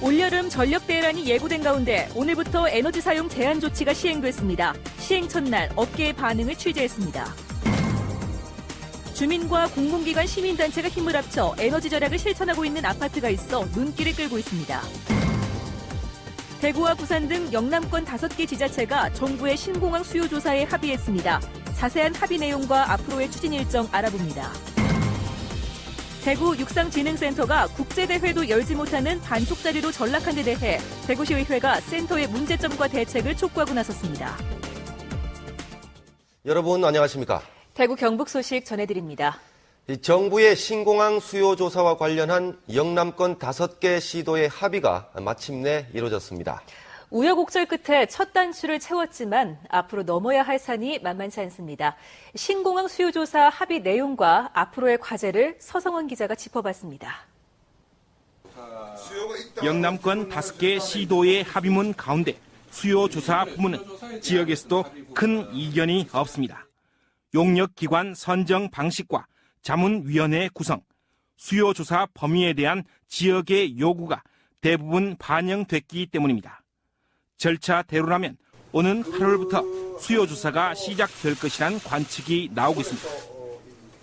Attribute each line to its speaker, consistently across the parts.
Speaker 1: 올여름 전력 대란이 예고된 가운데 오늘부터 에너지 사용 제한 조치가 시행됐습니다. 시행 첫날 업계의 반응을 취재했습니다. 주민과 공공기관 시민단체가 힘을 합쳐 에너지 절약을 실천하고 있는 아파트가 있어 눈길을 끌고 있습니다. 대구와 부산 등 영남권 5개 지자체가 정부의 신공항 수요 조사에 합의했습니다. 자세한 합의 내용과 앞으로의 추진 일정 알아봅니다. 대구 육상진흥센터가 국제대회도 열지 못하는 반쪽짜리로 전락한 데 대해 대구시의회가 센터의 문제점과 대책을 촉구하고 나섰습니다.
Speaker 2: 여러분 안녕하십니까?
Speaker 1: 대구 경북 소식 전해드립니다.
Speaker 2: 정부의 신공항 수요 조사와 관련한 영남권 5개 시도의 합의가 마침내 이루어졌습니다.
Speaker 1: 우여곡절 끝에 첫 단추를 채웠지만 앞으로 넘어야 할 산이 만만치 않습니다. 신공항 수요조사 합의 내용과 앞으로의 과제를 서성원 기자가 짚어봤습니다.
Speaker 3: 영남권 5개 시도의 합의문 가운데 수요조사 부문은 지역에서도 큰 이견이 없습니다. 용역기관 선정 방식과 자문위원회 구성, 수요조사 범위에 대한 지역의 요구가 대부분 반영됐기 때문입니다. 절차대로라면 오는 8월부터 수요조사가 시작될 것이란 관측이 나오고 있습니다.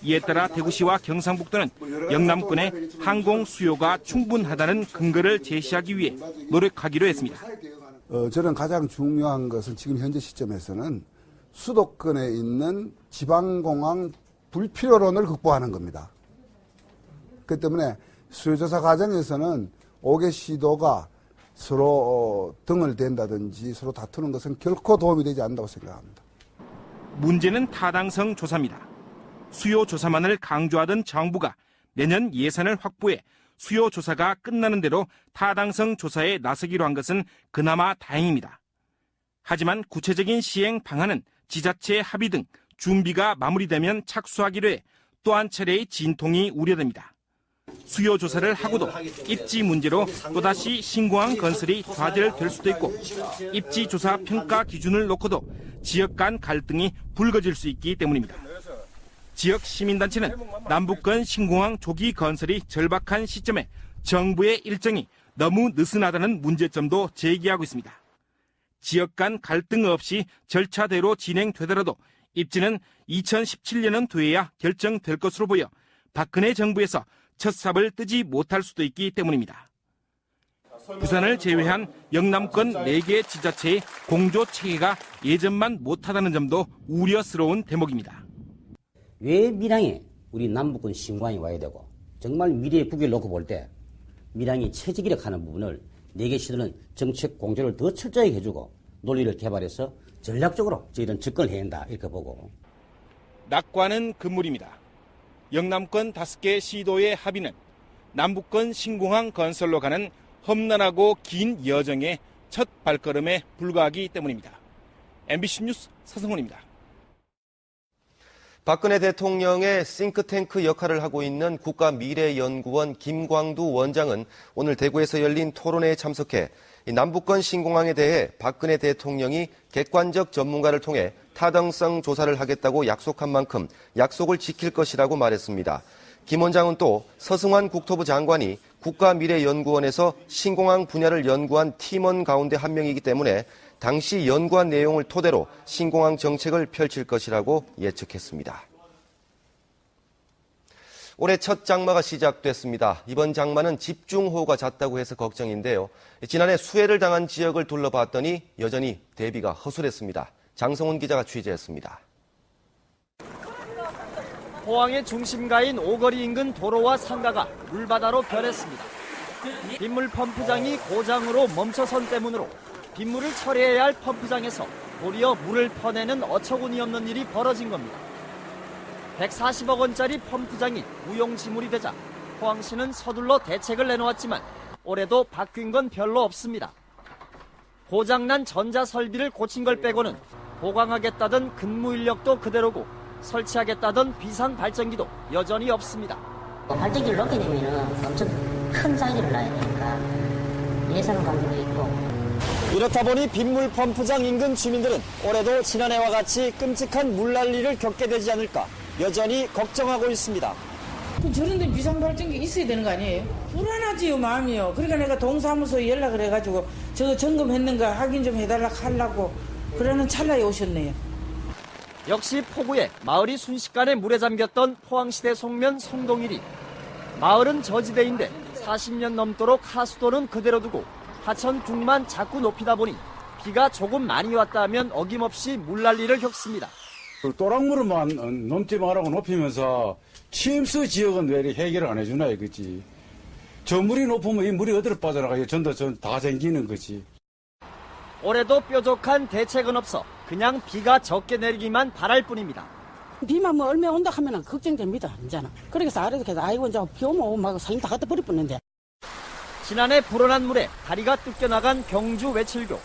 Speaker 3: 이에 따라 대구시와 경상북도는 영남권의 항공 수요가 충분하다는 근거를 제시하기 위해 노력하기로 했습니다.
Speaker 4: 저는 가장 중요한 것은 지금 현재 시점에서는 수도권에 있는 지방공항 불필요론을 극복하는 겁니다. 그렇기 때문에 수요조사 과정에서는 5개 시도가 서로 등을 댄다든지 서로 다투는 것은 결코 도움이 되지 않는다고 생각합니다.
Speaker 3: 문제는 타당성 조사입니다. 수요 조사만을 강조하던 정부가 내년 예산을 확보해 수요 조사가 끝나는 대로 타당성 조사에 나서기로 한 것은 그나마 다행입니다. 하지만 구체적인 시행 방안은 지자체 합의 등 준비가 마무리되면 착수하기로 해 또 한 차례의 진통이 우려됩니다. 수요 조사를 하고도 입지 문제로 또다시 신공항 건설이 좌절될 수도 있고 입지 조사 평가 기준을 놓고도 지역 간 갈등이 불거질 수 있기 때문입니다. 지역 시민단체는 남북권 신공항 조기 건설이 절박한 시점에 정부의 일정이 너무 느슨하다는 문제점도 제기하고 있습니다. 지역 간 갈등 없이 절차대로 진행되더라도 입지는 2017년은 돼야 결정될 것으로 보여 박근혜 정부에서 첫 삽을 뜨지 못할 수도 있기 때문입니다. 부산을 제외한 영남권 4개 지자체의 공조 체계가 예전만 못하다는 점도 우려스러운 대목입니다.
Speaker 5: 왜 밀양에 우리 남북권 신공항이 와야 되고 정말 미래의 국위를 놓고 볼 때 밀양이 체지기력하는 부분을 4개 시도는 정책 공조를 더 철저하게 해주고 논리를 개발해서 전략적으로 저희들은 접근을 해야 한다 이렇게 보고.
Speaker 3: 낙관은 금물입니다. 영남권 5개 시도의 합의는 남북권 신공항 건설로 가는 험난하고 긴 여정의 첫 발걸음에 불과하기 때문입니다. MBC 뉴스 서성훈입니다.
Speaker 2: 박근혜 대통령의 싱크탱크 역할을 하고 있는 국가미래연구원 김광두 원장은 오늘 대구에서 열린 토론회에 참석해 남북권 신공항에 대해 박근혜 대통령이 객관적 전문가를 통해 타당성 조사를 하겠다고 약속한 만큼 약속을 지킬 것이라고 말했습니다. 김 원장은 또 서승환 국토부 장관이 국가미래연구원에서 신공항 분야를 연구한 팀원 가운데 한 명이기 때문에 당시 연구한 내용을 토대로 신공항 정책을 펼칠 것이라고 예측했습니다. 올해 첫 장마가 시작됐습니다. 이번 장마는 집중호우가 잦다고 해서 걱정인데요. 지난해 수해를 당한 지역을 둘러봤더니 여전히 대비가 허술했습니다. 장성훈 기자가 취재했습니다.
Speaker 6: 포항의 중심가인 오거리 인근 도로와 상가가 물바다로 변했습니다. 빗물 펌프장이 고장으로 멈춰선 때문으로 빗물을 처리해야 할 펌프장에서 도리어 물을 퍼내는 어처구니 없는 일이 벌어진 겁니다. 140억 원짜리 펌프장이 무용지물이 되자 포항시는 서둘러 대책을 내놓았지만 올해도 바뀐 건 별로 없습니다. 고장난 전자설비를 고친 걸 빼고는 보강하겠다던 근무 인력도 그대로고 설치하겠다던 비상발전기도 여전히 없습니다.
Speaker 7: 발전기를 넣게 되면 엄청 큰 사이즈를 놔야 되니까 예산 관계도 있고.
Speaker 6: 이렇다 보니 빗물 펌프장 인근 주민들은 올해도 지난해와 같이 끔찍한 물난리를 겪게 되지 않을까 여전히 걱정하고 있습니다.
Speaker 8: 저런 데 비상발전기 있어야 되는 거 아니에요? 불안하지요, 마음이요. 그러니까 내가 동사무소에 연락을 해가지고 저 점검했는가 확인 좀 해달라 하려고 그러는 찰나에 오셨네요.
Speaker 6: 역시 폭우에 마을이 순식간에 물에 잠겼던 포항시대 송면 송동일이 마을은 저지대인데 40년 넘도록 하수도는 그대로 두고 하천 둑만 자꾸 높이다 보니 비가 조금 많이 왔다 하면 어김없이 물난리를 겪습니다.
Speaker 9: 또랑물만 넘지 말라고 높이면서 침수 지역은 왜 이렇게 해결을 안 해주나 이거지. 저 물이 높으면 이 물이 어디로 빠져나가요? 전다 생기는 거지.
Speaker 6: 올해도 뾰족한 대책은 없어 그냥 비가 적게 내리기만 바랄 뿐입니다.
Speaker 8: 비만 뭐 얼마 온다 하면 걱정됩니다, 이제는. 그래서 아래도 계속 아이고 이제 비 오면 막 살림 다 갖다 버릴 뻔했는데.
Speaker 6: 지난해 불어난 물에 다리가 뜯겨나간 경주 외칠교.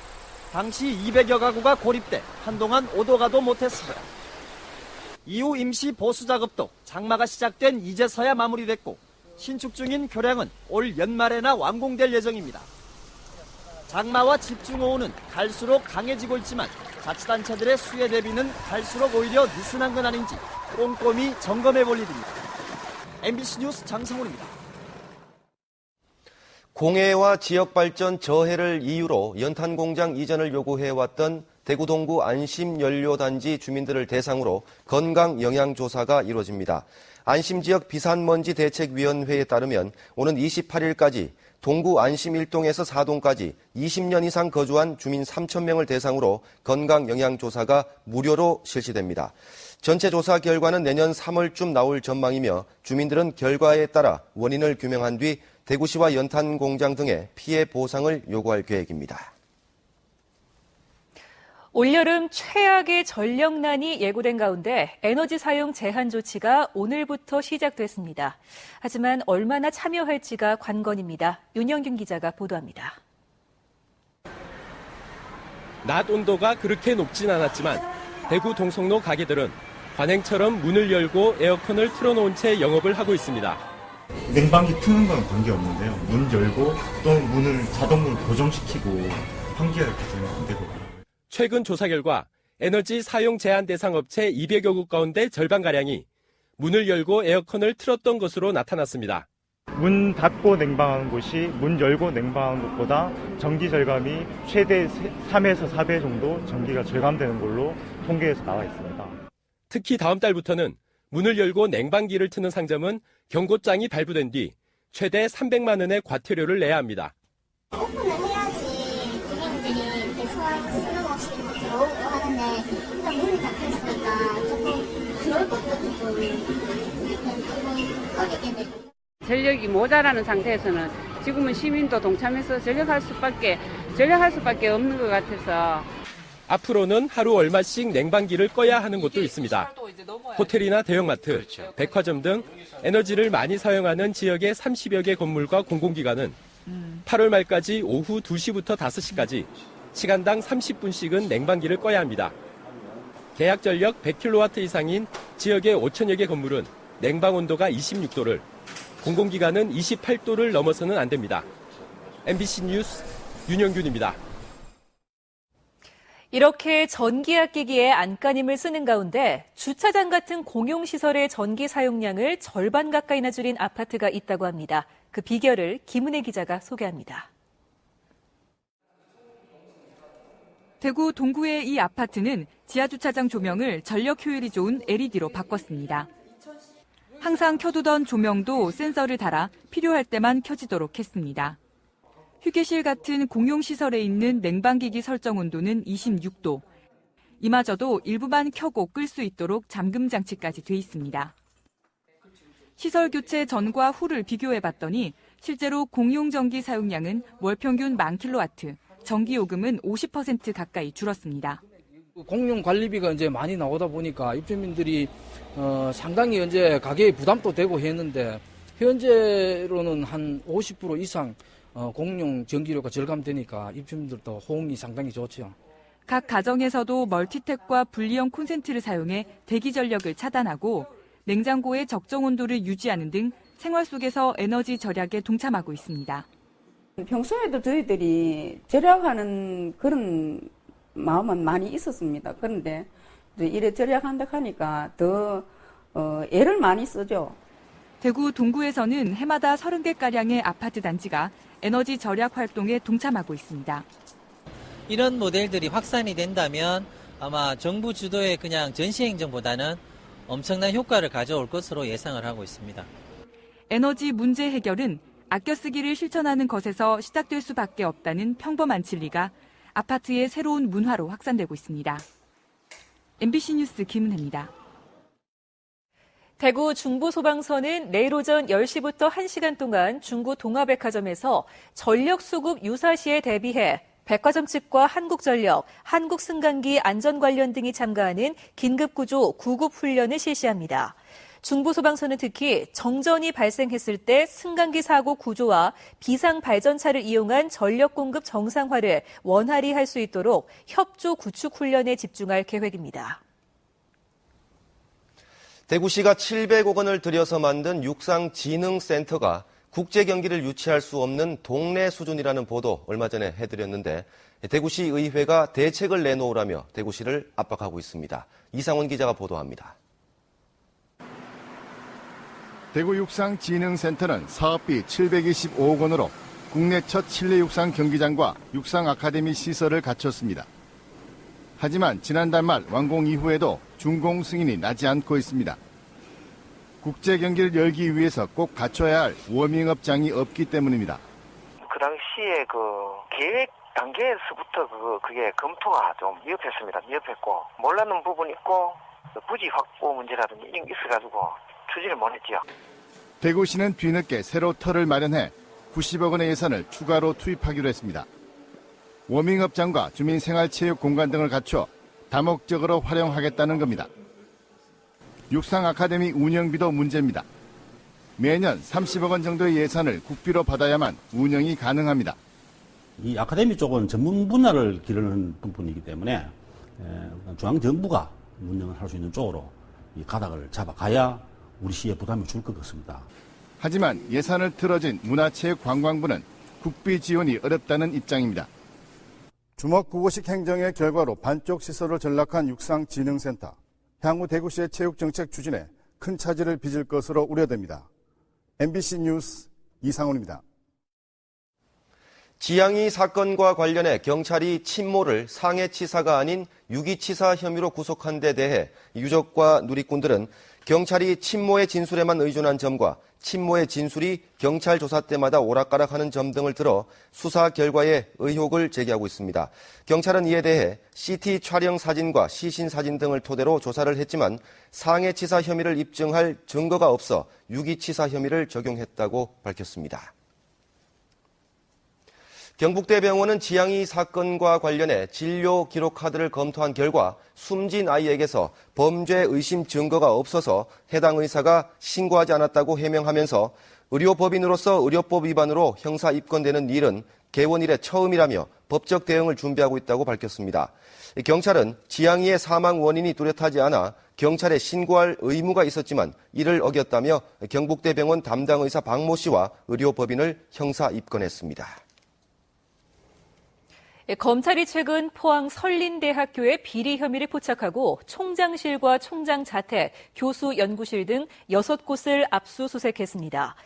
Speaker 6: 당시 200여 가구가 고립돼 한동안 오도 가도 못했습니다. 이후 임시 보수 작업도 장마가 시작된 이제서야 마무리됐고 신축 중인 교량은 올 연말에나 완공될 예정입니다. 장마와 집중호우는 갈수록 강해지고 있지만 자치단체들의 수해 대비는 갈수록 오히려 느슨한 건 아닌지 꼼꼼히 점검해 볼 일입니다. MBC 뉴스 장성훈입니다.
Speaker 2: 공해와 지역발전 저해를 이유로 연탄공장 이전을 요구해왔던 대구 동구 안심연료단지 주민들을 대상으로 건강영향조사가 이루어집니다. 안심지역 비산먼지 대책위원회에 따르면 오는 28일까지 동구 안심 1동에서 4동까지 20년 이상 거주한 주민 3,000명을 대상으로 건강영향조사가 무료로 실시됩니다. 전체 조사 결과는 내년 3월쯤 나올 전망이며 주민들은 결과에 따라 원인을 규명한 뒤 대구시와 연탄공장 등의 피해 보상을 요구할 계획입니다.
Speaker 1: 올여름 최악의 전력난이 예고된 가운데 에너지 사용 제한 조치가 오늘부터 시작됐습니다. 하지만 얼마나 참여할지가 관건입니다. 윤영균 기자가 보도합니다.
Speaker 10: 낮 온도가 그렇게 높진 않았지만 대구 동성로 가게들은 관행처럼 문을 열고 에어컨을 틀어놓은 채 영업을 하고 있습니다.
Speaker 11: 냉방기 트는 건 관계없는데요. 문 열고 또 문을 자동으로 고정시키고 환기가 이렇게 되고.
Speaker 10: 최근 조사 결과 에너지 사용 제한 대상 업체 200여 곳 가운데 절반가량이 문을 열고 에어컨을 틀었던 것으로 나타났습니다.
Speaker 12: 문 닫고 냉방하는 곳이 문 열고 냉방하는 것보다 전기 절감이 최대 3에서 4배 정도 전기가 절감되는 걸로 통계에서 나와 있습니다.
Speaker 10: 특히 다음 달부터는 문을 열고 냉방기를 트는 상점은 경고장이 발부된 뒤 최대 300만 원의 과태료를 내야 합니다.
Speaker 13: 오픈을 해야지 고객님들이 배송할 수는 없이 들어오고 하는데 일단 문이 닫혀 있으니까 조금 들어올 것도 조금 꺼리게 되고.
Speaker 14: 전력이 모자라는 상태에서는 지금은 시민도 동참해서 전력할 수밖에 없는 것 같아서
Speaker 10: 앞으로는 하루 얼마씩 냉방기를 꺼야 하는 곳도 있습니다. 호텔이나 대형마트, 백화점 등 에너지를 많이 사용하는 지역의 30여 개 건물과 공공기관은 8월 말까지 오후 2시부터 5시까지 시간당 30분씩은 냉방기를 꺼야 합니다. 계약 전력 100kW 이상인 지역의 5천여 개 건물은 냉방 온도가 26도를, 공공기관은 28도를 넘어서는 안 됩니다. MBC 뉴스 윤영균입니다.
Speaker 1: 이렇게 전기 아끼기에 안간힘을 쓰는 가운데 주차장 같은 공용시설의 전기 사용량을 절반 가까이나 줄인 아파트가 있다고 합니다. 그 비결을 김은혜 기자가 소개합니다.
Speaker 15: 대구 동구의 이 아파트는 지하주차장 조명을 전력 효율이 좋은 LED로 바꿨습니다. 항상 켜두던 조명도 센서를 달아 필요할 때만 켜지도록 했습니다. 휴게실 같은 공용시설에 있는 냉방기기 설정 온도는 26도. 이마저도 일부만 켜고 끌 수 있도록 잠금 장치까지 돼 있습니다. 시설 교체 전과 후를 비교해봤더니 실제로 공용 전기 사용량은 월 평균 10,000kW, 전기요금은 50% 가까이 줄었습니다.
Speaker 16: 공용 관리비가 이제 많이 나오다 보니까 입주민들이 상당히 이제 가계에 부담도 되고 했는데 현재로는 한 50% 이상 공용 전기료가 절감되니까 입주민들도 호응이 상당히 좋죠.
Speaker 15: 각 가정에서도 멀티탭과 분리형 콘센트를 사용해 대기 전력을 차단하고 냉장고의 적정 온도를 유지하는 등 생활 속에서 에너지 절약에 동참하고 있습니다.
Speaker 17: 평소에도 저희들이 절약하는 그런 마음은 많이 있었습니다. 그런데 이래 절약한다 하니까 더 애를 많이 쓰죠.
Speaker 15: 대구 동구에서는 해마다 30개가량의 아파트 단지가 에너지 절약 활동에 동참하고 있습니다.
Speaker 18: 이런 모델들이 확산이 된다면 아마 정부 주도의 그냥 전시행정보다는 엄청난 효과를 가져올 것으로 예상을 하고 있습니다.
Speaker 15: 에너지 문제 해결은 아껴 쓰기를 실천하는 것에서 시작될 수밖에 없다는 평범한 진리가 아파트의 새로운 문화로 확산되고 있습니다. MBC 뉴스 김은혜입니다.
Speaker 1: 대구 중부소방서는 내일 오전 10시부터 1시간 동안 중구 동아백화점에서 전력수급 유사시에 대비해 백화점 측과 한국전력, 한국승강기 안전관련 등이 참가하는 긴급구조 구급훈련을 실시합니다. 중부소방서는 특히 정전이 발생했을 때 승강기 사고 구조와 비상발전차를 이용한 전력 공급 정상화를 원활히 할 수 있도록 협조 구축 훈련에 집중할 계획입니다.
Speaker 2: 대구시가 700억 원을 들여서 만든 육상진흥센터가 국제 경기를 유치할 수 없는 동네 수준이라는 보도 얼마 전에 해드렸는데 대구시 의회가 대책을 내놓으라며 대구시를 압박하고 있습니다. 이상훈 기자가 보도합니다.
Speaker 19: 대구 육상진흥센터는 사업비 725억 원으로 국내 첫 실내 육상 경기장과 육상 아카데미 시설을 갖췄습니다. 하지만 지난달 말 완공 이후에도 준공 승인이 나지 않고 있습니다. 국제 경기를 열기 위해서 꼭 갖춰야 할 워밍업장이 없기 때문입니다.
Speaker 20: 그 당시에 계획 단계에서부터 그게 검토가 좀 미흡했고 몰랐는 부분이 있고 부지 확보 문제라든지 이런 게 있어가지고 추진을 못했죠. 대구시는 뒤늦게 새로 터를 마련해 90억 원의 예산을 추가로 투입하기로 했습니다. 워밍업장과 주민생활체육 공간 등을 갖춰 다목적으로 활용하겠다는 겁니다. 육상 아카데미 운영비도 문제입니다. 매년 30억 원 정도의 예산을 국비로 받아야만 운영이 가능합니다.
Speaker 5: 이 아카데미 쪽은 전문 분야를 기르는 부분이기 때문에 중앙정부가 운영을 할 수 있는 쪽으로 이 가닥을 잡아가야 우리 시에 부담이 줄 것 같습니다.
Speaker 19: 하지만 예산을 틀어진 문화체육관광부는 국비 지원이 어렵다는 입장입니다. 주먹구구식 행정의 결과로 반쪽 시설을 전락한 육상진흥센터. 향후 대구시의 체육정책 추진에 큰 차질을 빚을 것으로 우려됩니다. MBC 뉴스 이상훈입니다.
Speaker 2: 지양이 사건과 관련해 경찰이 친모를 상해치사가 아닌 유기치사 혐의로 구속한 데 대해 유족과 누리꾼들은 경찰이 친모의 진술에만 의존한 점과 친모의 진술이 경찰 조사 때마다 오락가락하는 점 등을 들어 수사 결과에 의혹을 제기하고 있습니다. 경찰은 이에 대해 CT 촬영 사진과 시신 사진 등을 토대로 조사를 했지만 상해치사 혐의를 입증할 증거가 없어 유기치사 혐의를 적용했다고 밝혔습니다. 경북대병원은 지양이 사건과 관련해 진료 기록 카드를 검토한 결과 숨진 아이에게서 범죄 의심 증거가 없어서 해당 의사가 신고하지 않았다고 해명하면서 의료법인으로서 의료법 위반으로 형사 입건되는 일은 개원 이래 처음이라며 법적 대응을 준비하고 있다고 밝혔습니다. 경찰은 지양이의 사망 원인이 뚜렷하지 않아 경찰에 신고할 의무가 있었지만 이를 어겼다며 경북대병원 담당 의사 박모 씨와 의료법인을 형사 입건했습니다.
Speaker 1: 검찰이 최근 포항 설린대학교의 비리 혐의를 포착하고 총장실과 총장 자택, 교수 연구실 등 6곳을 압수수색했습니다.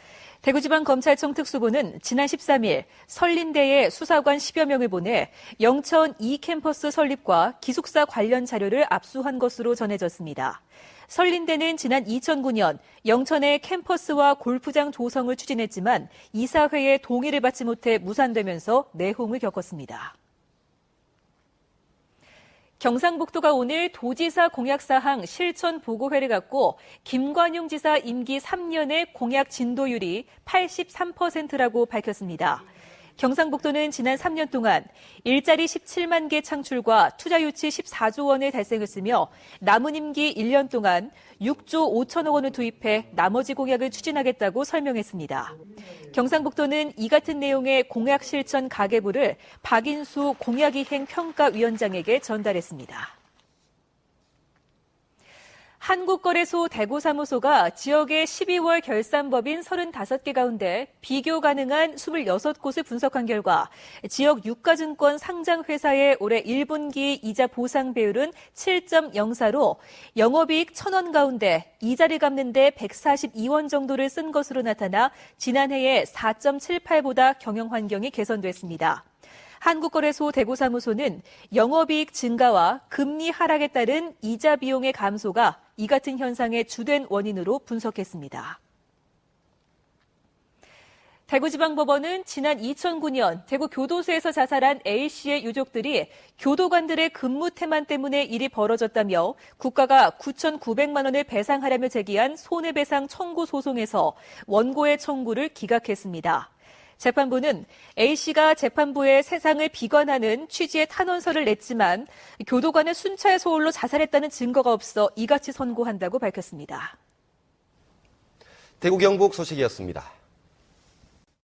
Speaker 1: 대구지방검찰청 특수부는 지난 13일 설린대에 수사관 10여 명을 보내 영천 2캠퍼스 설립과 기숙사 관련 자료를 압수한 것으로 전해졌습니다. 설린대는 지난 2009년 영천의 캠퍼스와 골프장 조성을 추진했지만 이사회의 동의를 받지 못해 무산되면서 내홍을 겪었습니다. 경상북도가 오늘 도지사 공약사항 실천 보고회를 갖고 김관용 지사 임기 3년의 공약 진도율이 83%라고 밝혔습니다. 경상북도는 지난 3년 동안 일자리 17만 개 창출과 투자 유치 14조 원을 달성했으며 남은 임기 1년 동안 6조 5천억 원을 투입해 나머지 공약을 추진하겠다고 설명했습니다. 경상북도는 이 같은 내용의 공약 실천 가계부를 박인수 공약이행 평가위원장에게 전달했습니다. 한국거래소 대구사무소가 지역의 12월 결산법인 35개 가운데 비교 가능한 26곳을 분석한 결과 지역 유가증권 상장회사의 올해 1분기 이자 보상 배율은 7.04로 영업이익 1,000원 가운데 이자를 갚는 데 142원 정도를 쓴 것으로 나타나 지난해의 4.78보다 경영 환경이 개선됐습니다. 한국거래소 대구사무소는 영업이익 증가와 금리 하락에 따른 이자 비용의 감소가 이 같은 현상의 주된 원인으로 분석했습니다. 대구지방법원은 지난 2009년 대구 교도소에서 자살한 A씨의 유족들이 교도관들의 근무 태만 때문에 일이 벌어졌다며 국가가 9,900만 원을 배상하라며 제기한 손해배상 청구 소송에서 원고의 청구를 기각했습니다. 재판부는 A씨가 재판부에 세상을 비관하는 취지의 탄원서를 냈지만 교도관의 순찰 소홀로 자살했다는 증거가 없어 이같이 선고한다고 밝혔습니다.
Speaker 2: 대구 경북 소식이었습니다.